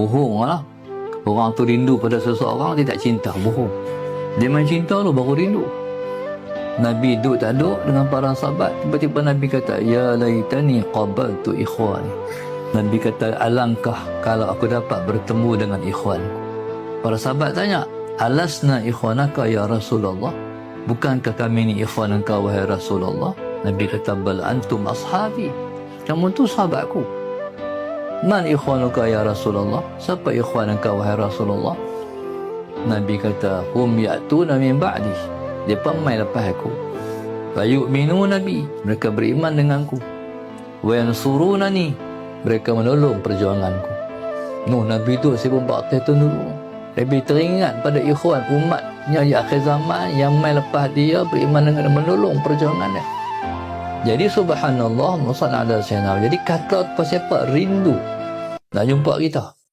bohong lah. Orang tu rindu pada seseorang, dia tak cinta, bohong. Dia main cinta tu baru rindu. Nabi duduk tak duduk dengan para sahabat, tiba-tiba Nabi kata, ya laitani qabaltu ikhwani. Nabi kata, alangkah kalau aku dapat bertemu dengan ikhwan. Para sahabat tanya, alasna ikhwanaka ya Rasulullah? Bukankah kami ni ikhwan engkau wahai Rasulullah? Nabi kata, bal antum ashabi. Kamu tu sahabatku. Man ikhwanuka ya Rasulullah? Siapa ikhwan engkau wahai Rasulullah? Nabi kata, hum ya'tuna min ba'di. Dia mai lepas aku. Fa yu'minu nabi, mereka beriman denganku. Wa yansurunani, mereka menolong perjuanganku. Nabi tu sebelum 40 tahun dulu. Nabi teringat pada ikhwan umatnya di akhir zaman yang mai lepas dia beriman dengan menolong perjuangannya. Jadi subhanallah, musalla ala sayyidina. Jadi kata siapa rindu nak jumpa kita.